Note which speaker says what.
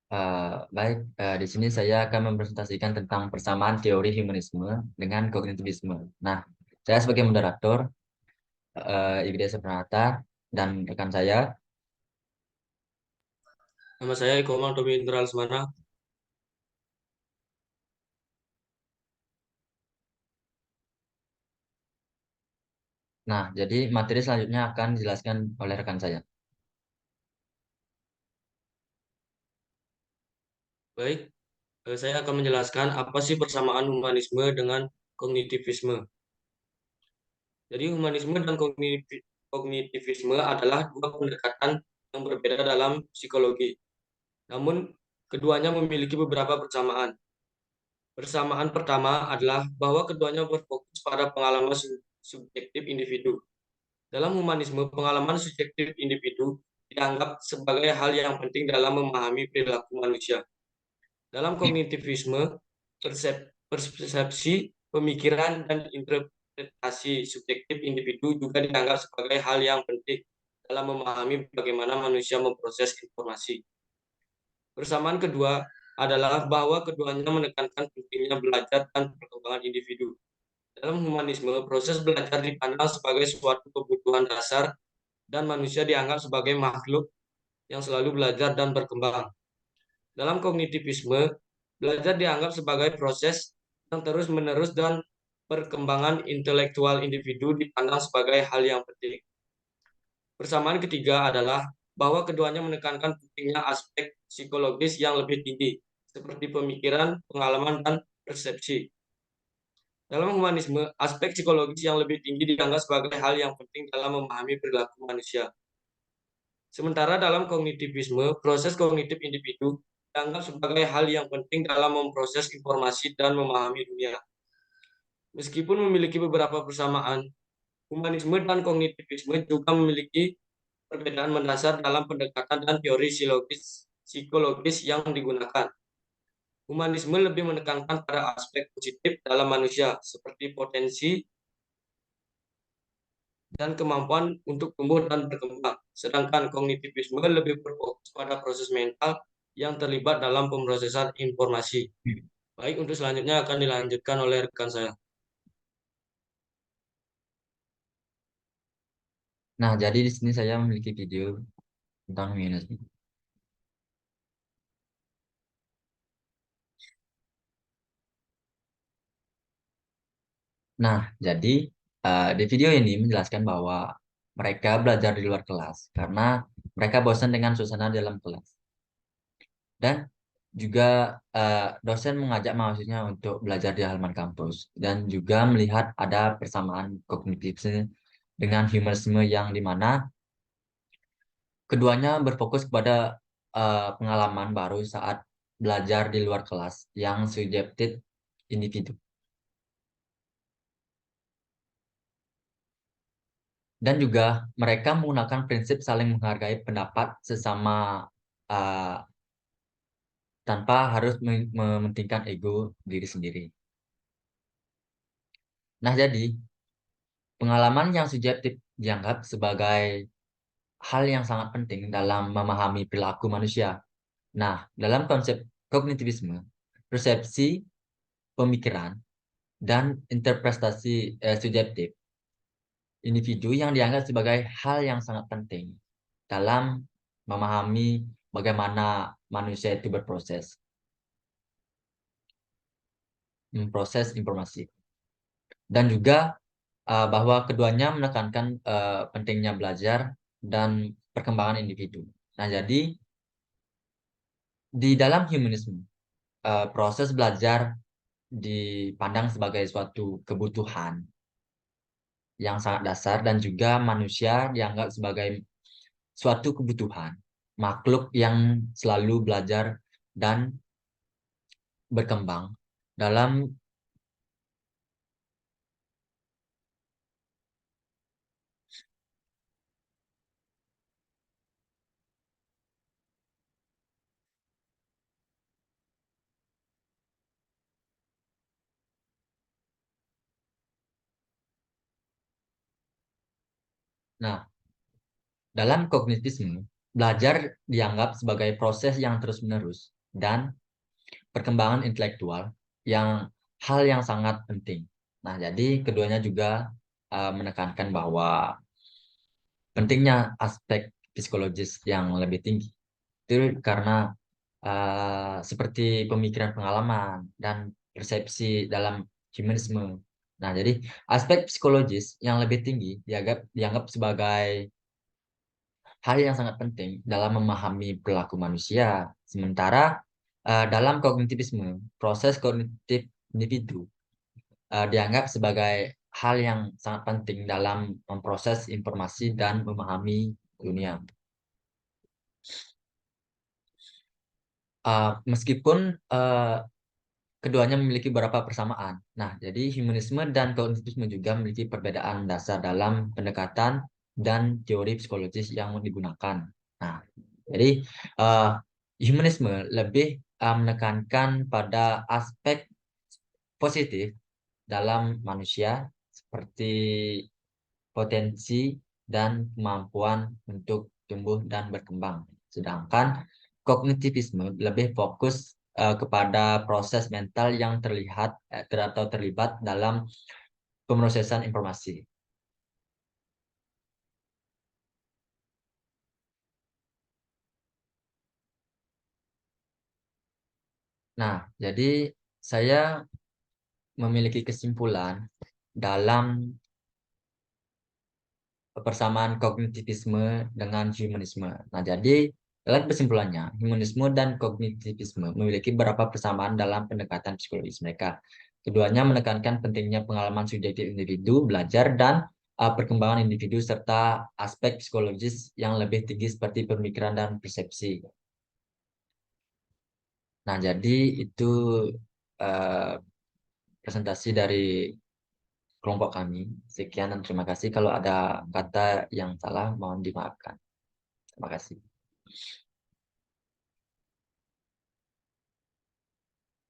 Speaker 1: Baik, di sini saya akan mempresentasikan tentang persamaan teori humanisme dengan kognitivisme. Nah, saya sebagai moderator, Yudhya Pranata, dan rekan saya.
Speaker 2: Nama saya Eko Domi Indra Lesmana.
Speaker 1: Nah, jadi materi selanjutnya akan dijelaskan oleh rekan saya.
Speaker 2: Baik, saya akan menjelaskan apa sih persamaan humanisme dengan kognitivisme. Jadi humanisme dan kognitivisme adalah dua pendekatan yang berbeda dalam psikologi. Namun keduanya memiliki beberapa persamaan. Persamaan pertama adalah bahwa keduanya berfokus pada pengalaman subjektif individu. Dalam humanisme, pengalaman subjektif individu dianggap sebagai hal yang penting dalam memahami perilaku manusia. Dalam kognitivisme, persepsi, pemikiran, dan interpretasi subjektif individu juga dianggap sebagai hal yang penting dalam memahami bagaimana manusia memproses informasi. Persamaan kedua adalah bahwa keduanya menekankan pentingnya belajar dan perkembangan individu. Dalam humanisme, proses belajar dipandang sebagai suatu kebutuhan dasar dan manusia dianggap sebagai makhluk yang selalu belajar dan berkembang. Dalam kognitivisme, belajar dianggap sebagai proses yang terus-menerus dan perkembangan intelektual individu dipandang sebagai hal yang penting. Persamaan ketiga adalah bahwa keduanya menekankan pentingnya aspek psikologis yang lebih tinggi, seperti pemikiran, pengalaman, dan persepsi. Dalam humanisme, aspek psikologis yang lebih tinggi dianggap sebagai hal yang penting dalam memahami perilaku manusia. Sementara dalam kognitivisme, proses kognitif individu dianggap sebagai hal yang penting dalam memproses informasi dan memahami dunia. Meskipun memiliki beberapa persamaan, humanisme dan kognitivisme juga memiliki perbedaan mendasar dalam pendekatan dan teori psikologis yang digunakan. Humanisme lebih menekankan pada aspek positif dalam manusia, seperti potensi dan kemampuan untuk tumbuh dan berkembang. Sedangkan kognitivisme lebih berfokus pada proses mental yang terlibat dalam pemrosesan informasi. Baik, untuk selanjutnya akan dilanjutkan oleh rekan saya.
Speaker 1: Nah, jadi di sini saya memiliki video tentang humanisme. Nah, jadi di video ini menjelaskan bahwa mereka belajar di luar kelas karena mereka bosan dengan suasana dalam kelas. Dan juga dosen mengajak mahasiswanya untuk belajar di halaman kampus dan juga melihat ada persamaan kognitifnya dengan humanisme yang dimana keduanya berfokus kepada pengalaman baru saat belajar di luar kelas yang subjektif individu. Dan juga mereka menggunakan prinsip saling menghargai pendapat sesama uh, tanpa harus mementingkan ego diri sendiri. Nah, jadi pengalaman yang subjektif dianggap sebagai hal yang sangat penting dalam memahami perilaku manusia. Nah, dalam konsep kognitivisme, persepsi, pemikiran, dan interpretasi subjektif individu yang dianggap sebagai hal yang sangat penting dalam memahami bagaimana manusia itu memproses informasi. Dan juga bahwa keduanya menekankan pentingnya belajar dan perkembangan individu. Nah, jadi di dalam humanisme, proses belajar dipandang sebagai suatu kebutuhan yang sangat dasar dan juga manusia dianggap sebagai suatu kebutuhan, makhluk yang selalu belajar dan berkembang dalam. Nah, dalam kognitivisme, belajar dianggap sebagai proses yang terus-menerus. dan perkembangan intelektual yang hal yang sangat penting. Nah, jadi keduanya juga menekankan bahwa pentingnya aspek psikologis yang lebih tinggi. Itu karena seperti pemikiran pengalaman dan persepsi dalam humanisme. Nah, jadi aspek psikologis yang lebih tinggi dianggap sebagai hal yang sangat penting dalam memahami perilaku manusia. Sementara dalam kognitivisme, proses kognitif individu dianggap sebagai hal yang sangat penting dalam memproses informasi dan memahami dunia. Meskipun keduanya memiliki beberapa persamaan. Nah, jadi humanisme dan kognitivisme juga memiliki perbedaan dasar dalam pendekatan dan teori psikologis yang digunakan. Nah, jadi uh, humanisme lebih menekankan pada aspek positif dalam manusia seperti potensi dan kemampuan untuk tumbuh dan berkembang. Sedangkan kognitivisme lebih fokus kepada proses mental yang terlihat atau terlibat dalam pemrosesan informasi. Nah, jadi saya memiliki kesimpulan dalam persamaan kognitivisme dengan humanisme. Nah, jadi dalam kesimpulannya, humanisme dan kognitivisme memiliki beberapa persamaan dalam pendekatan psikologis mereka. Keduanya menekankan pentingnya pengalaman subjektif individu, belajar, dan perkembangan individu serta aspek psikologis yang lebih tinggi seperti pemikiran dan persepsi. Nah, jadi itu uh, presentasi dari kelompok kami. Sekian dan terima kasih. Kalau ada kata yang salah, mohon dimaafkan. Terima kasih.